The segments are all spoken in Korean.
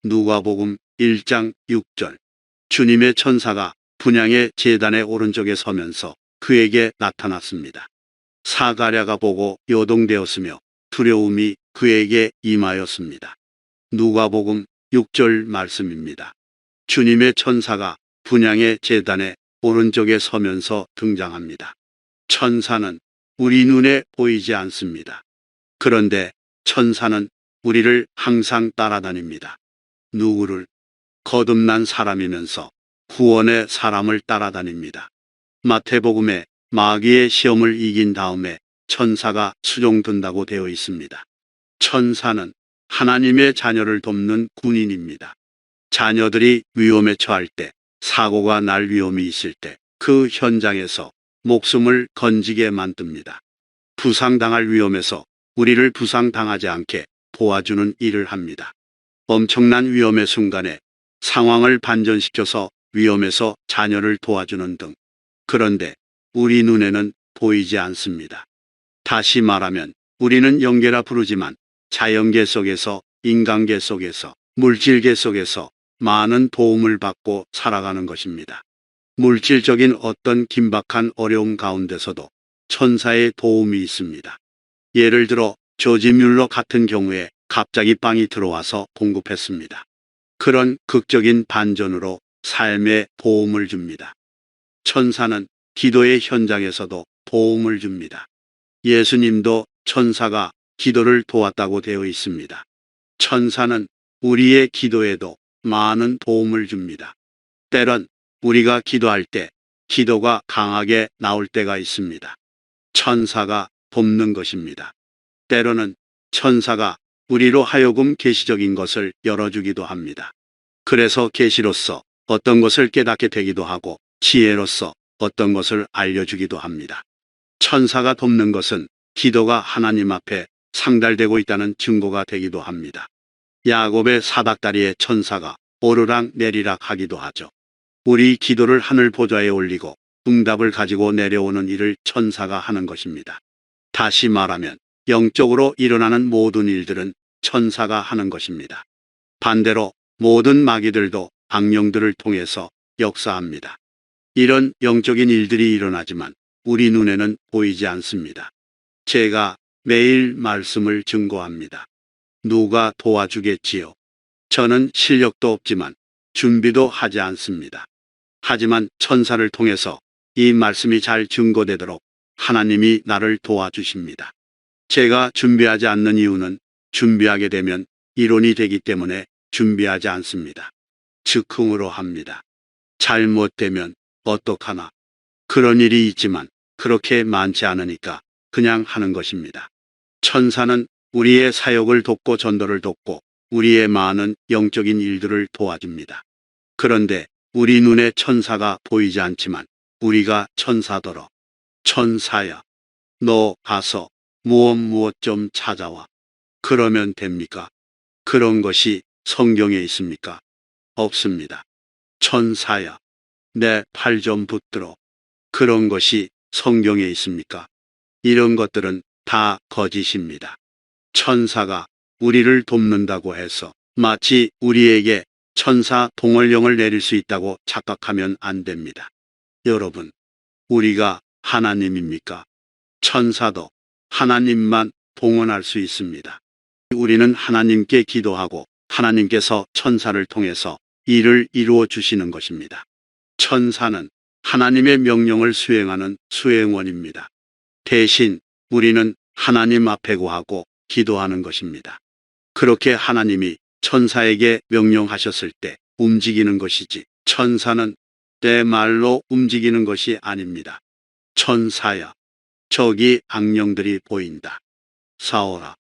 누가복음 1장 6절. 주님의 천사가 분향의 제단의 오른쪽에 서면서 그에게 나타났습니다. 사가랴가 보고 요동되었으며 두려움이 그에게 임하였습니다. 누가복음 6절 말씀입니다. 주님의 천사가 분향의 제단의 오른쪽에 서면서 등장합니다. 천사는 우리 눈에 보이지 않습니다. 그런데 천사는 우리를 항상 따라다닙니다. 누구를? 거듭난 사람이면서 구원의 사람을 따라다닙니다. 마태복음에 마귀의 시험을 이긴 다음에 천사가 수종든다고 되어 있습니다. 천사는 하나님의 자녀를 돕는 군인입니다. 자녀들이 위험에 처할 때, 사고가 날 위험이 있을 때 그 현장에서 목숨을 건지게 만듭니다. 부상당할 위험에서 우리를 부상당하지 않게 도와주는 일을 합니다. 엄청난 위험의 순간에 상황을 반전시켜서 위험에서 자녀를 도와주는 등. 그런데 우리 눈에는 보이지 않습니다. 다시 말하면 우리는 영계라 부르지만 자연계 속에서, 인간계 속에서, 물질계 속에서 많은 도움을 받고 살아가는 것입니다. 물질적인 어떤 긴박한 어려움 가운데서도 천사의 도움이 있습니다. 예를 들어 조지 뮬러 같은 경우에 갑자기 빵이 들어와서 공급했습니다. 그런 극적인 반전으로 삶에 도움을 줍니다. 천사는 기도의 현장에서도 도움을 줍니다. 예수님도 천사가 기도를 도왔다고 되어 있습니다. 천사는 우리의 기도에도 많은 도움을 줍니다. 때론 우리가 기도할 때 기도가 강하게 나올 때가 있습니다. 천사가 돕는 것입니다. 때로는 천사가 우리로 하여금 계시적인 것을 열어주기도 합니다. 그래서 계시로서 어떤 것을 깨닫게 되기도 하고 지혜로서 어떤 것을 알려주기도 합니다. 천사가 돕는 것은 기도가 하나님 앞에 상달되고 있다는 증거가 되기도 합니다. 야곱의 사닥다리에 천사가 오르락 내리락 하기도 하죠. 우리 기도를 하늘 보좌에 올리고 응답을 가지고 내려오는 일을 천사가 하는 것입니다. 다시 말하면 영적으로 일어나는 모든 일들은 천사가 하는 것입니다. 반대로 모든 마귀들도 악령들을 통해서 역사합니다. 이런 영적인 일들이 일어나지만 우리 눈에는 보이지 않습니다. 제가 매일 말씀을 증거합니다. 누가 도와주겠지요? 저는 실력도 없지만 준비도 하지 않습니다. 하지만 천사를 통해서 이 말씀이 잘 증거되도록 하나님이 나를 도와주십니다. 제가 준비하지 않는 이유는 준비하게 되면 이론이 되기 때문에 준비하지 않습니다. 즉흥으로 합니다. 잘못되면 어떡하나. 그런 일이 있지만 그렇게 많지 않으니까 그냥 하는 것입니다. 천사는 우리의 사역을 돕고 전도를 돕고 우리의 많은 영적인 일들을 도와줍니다. 그런데 우리 눈에 천사가 보이지 않지만 우리가 천사더러 천사야, 너 가서 무엇 좀 찾아와. 그러면 됩니까? 그런 것이 성경에 있습니까? 없습니다. 천사야, 내 팔 좀 붙들어. 그런 것이 성경에 있습니까? 이런 것들은 다 거짓입니다. 천사가 우리를 돕는다고 해서 마치 우리에게 천사 동월령을 내릴 수 있다고 착각하면 안 됩니다. 여러분, 우리가 하나님입니까? 천사도 하나님만 동원할 수 있습니다. 우리는 하나님께 기도하고 하나님께서 천사를 통해서 일을 이루어 주시는 것입니다. 천사는 하나님의 명령을 수행하는 수행원입니다. 대신 우리는 하나님 앞에 구하고 기도하는 것입니다. 그렇게 하나님이 천사에게 명령하셨을 때 움직이는 것이지 천사는 내 말로 움직이는 것이 아닙니다. 천사야, 저기 악령들이 보인다. 싸워라.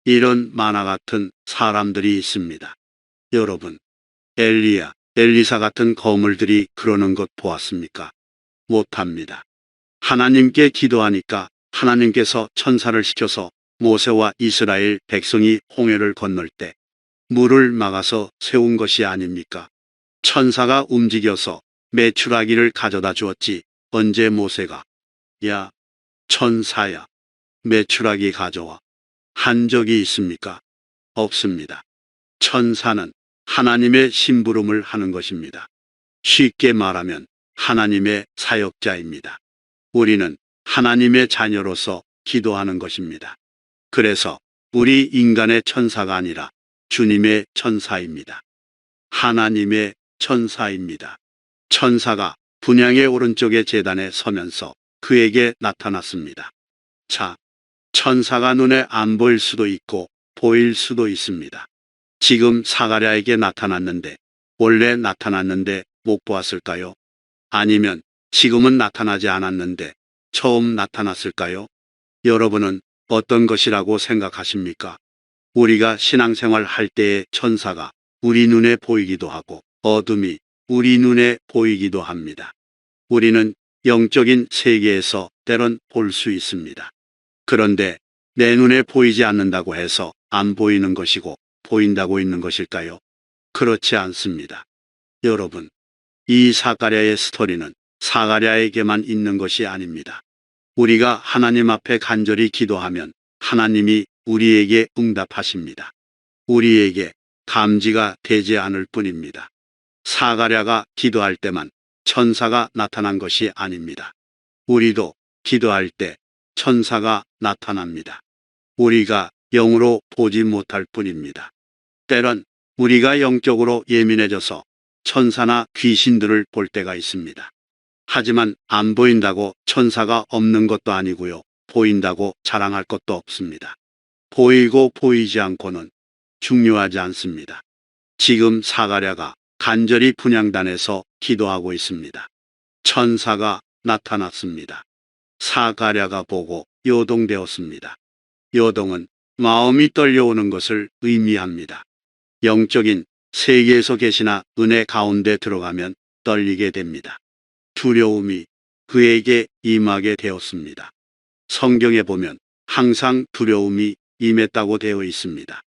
이런 만화 같은 사람들이 있습니다. 여러분, 엘리야, 엘리사 같은 거물들이 그러는 것 보았습니까? 못합니다. 하나님께 기도하니까 하나님께서 천사를 시켜서 모세와 이스라엘 백성이 홍해를 건널 때 물을 막아서 세운 것이 아닙니까? 천사가 움직여서 메추라기를 가져다 주었지 언제 모세가 야, 천사야, 메추라기 가져와 한 적이 있습니까? 없습니다. 천사는 하나님의 심부름을 하는 것입니다. 쉽게 말하면 하나님의 사역자입니다. 우리는 하나님의 자녀로서 기도하는 것입니다. 그래서 우리 인간의 천사가 아니라 주님의 천사입니다. 하나님의 천사입니다. 천사가 분향의 오른쪽의 제단에 서면서 그에게 나타났습니다. 자, 천사가 눈에 안 보일 수도 있고 보일 수도 있습니다. 지금 사가랴에게 나타났는데 원래 나타났는데 못 보았을까요? 아니면 지금은 나타나지 않았는데 처음 나타났을까요? 여러분은 어떤 것이라고 생각하십니까? 우리가 신앙생활 할 때의 천사가 우리 눈에 보이기도 하고 어둠이 우리 눈에 보이기도 합니다. 우리는 영적인 세계에서 때론 볼 수 있습니다. 그런데 내 눈에 보이지 않는다고 해서 안 보이는 것이고 보인다고 있는 것일까요? 그렇지 않습니다. 여러분, 이 사가랴의 스토리는 사가랴에게만 있는 것이 아닙니다. 우리가 하나님 앞에 간절히 기도하면 하나님이 우리에게 응답하십니다. 우리에게 감지가 되지 않을 뿐입니다. 사가랴가 기도할 때만 천사가 나타난 것이 아닙니다. 우리도 기도할 때 천사가 나타납니다. 우리가 영으로 보지 못할 뿐입니다. 때론 우리가 영적으로 예민해져서 천사나 귀신들을 볼 때가 있습니다. 하지만 안 보인다고 천사가 없는 것도 아니고요. 보인다고 자랑할 것도 없습니다. 보이고 보이지 않고는 중요하지 않습니다. 지금 사가랴가 간절히 분향단에서 기도하고 있습니다. 천사가 나타났습니다. 사가랴가 보고 요동되었습니다. 요동은 마음이 떨려오는 것을 의미합니다. 영적인 세계에서 계시나 은혜 가운데 들어가면 떨리게 됩니다. 두려움이 그에게 임하게 되었습니다. 성경에 보면 항상 두려움이 임했다고 되어 있습니다.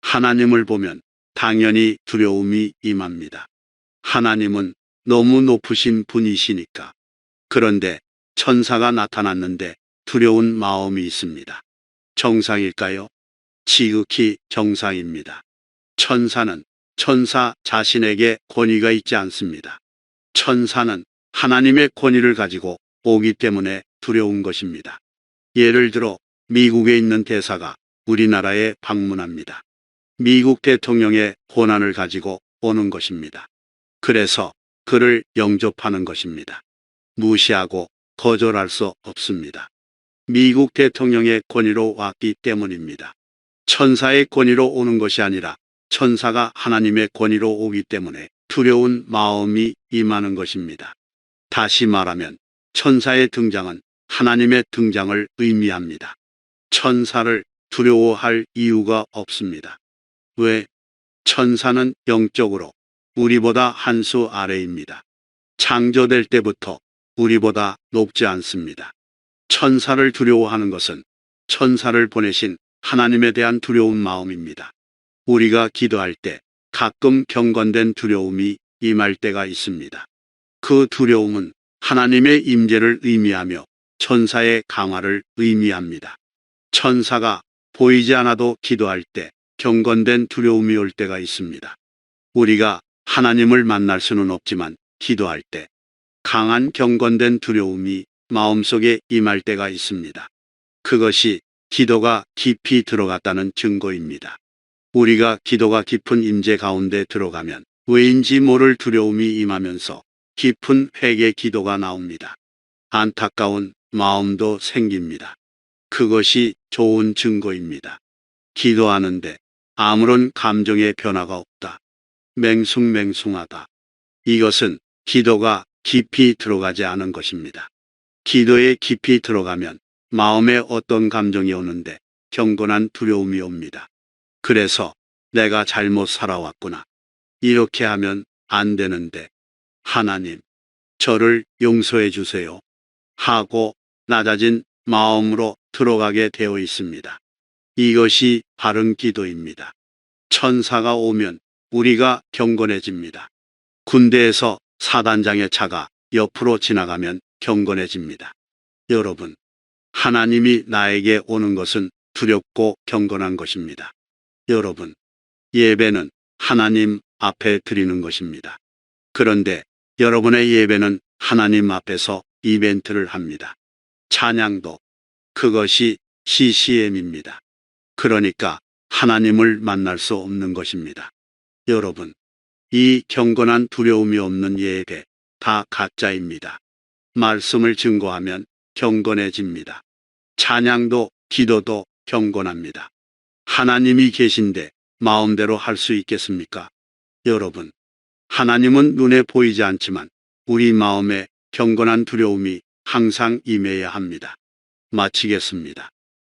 하나님을 보면 당연히 두려움이 임합니다. 하나님은 너무 높으신 분이시니까. 그런데 천사가 나타났는데 두려운 마음이 있습니다. 정상일까요? 지극히 정상입니다. 천사는 천사 자신에게 권위가 있지 않습니다. 천사는 하나님의 권위를 가지고 오기 때문에 두려운 것입니다. 예를 들어 미국에 있는 대사가 우리나라에 방문합니다. 미국 대통령의 권한을 가지고 오는 것입니다. 그래서 그를 영접하는 것입니다. 무시하고 거절할 수 없습니다. 미국 대통령의 권위로 왔기 때문입니다. 천사의 권위로 오는 것이 아니라 천사가 하나님의 권위로 오기 때문에 두려운 마음이 임하는 것입니다. 다시 말하면 천사의 등장은 하나님의 등장을 의미합니다. 천사를 두려워할 이유가 없습니다. 왜? 천사는 영적으로 우리보다 한 수 아래입니다. 창조될 때부터 우리보다 높지 않습니다. 천사를 두려워하는 것은 천사를 보내신 하나님에 대한 두려운 마음입니다. 우리가 기도할 때 가끔 경건된 두려움이 임할 때가 있습니다. 그 두려움은 하나님의 임재를 의미하며 천사의 강화를 의미합니다. 천사가 보이지 않아도 기도할 때 경건된 두려움이 올 때가 있습니다. 우리가 하나님을 만날 수는 없지만 기도할 때 강한 경건된 두려움이 마음속에 임할 때가 있습니다. 그것이 기도가 깊이 들어갔다는 증거입니다. 우리가 기도가 깊은 임재 가운데 들어가면 왜인지 모를 두려움이 임하면서 깊은 회개 기도가 나옵니다. 안타까운 마음도 생깁니다. 그것이 좋은 증거입니다. 기도하는데 아무런 감정의 변화가 없다. 맹숭맹숭하다. 이것은 기도가 깊이 들어가지 않은 것입니다. 기도에 깊이 들어가면 마음에 어떤 감정이 오는데 경건한 두려움이 옵니다. 그래서 내가 잘못 살아왔구나. 이렇게 하면 안 되는데 하나님, 저를 용서해 주세요. 하고 낮아진 마음으로 들어가게 되어 있습니다. 이것이 바른 기도입니다. 천사가 오면 우리가 경건해집니다. 군대에서 사단장의 차가 옆으로 지나가면 경건해집니다. 여러분, 하나님이 나에게 오는 것은 두렵고 경건한 것입니다. 여러분, 예배는 하나님 앞에 드리는 것입니다. 그런데 여러분의 예배는 하나님 앞에서 이벤트를 합니다. 찬양도 그것이 CCM입니다. 그러니까 하나님을 만날 수 없는 것입니다. 여러분, 이 경건한 두려움이 없는 예배 다 가짜입니다. 말씀을 증거하면 경건해집니다. 찬양도 기도도 경건합니다. 하나님이 계신데 마음대로 할 수 있겠습니까? 여러분, 하나님은 눈에 보이지 않지만 우리 마음에 경건한 두려움이 항상 임해야 합니다. 마치겠습니다.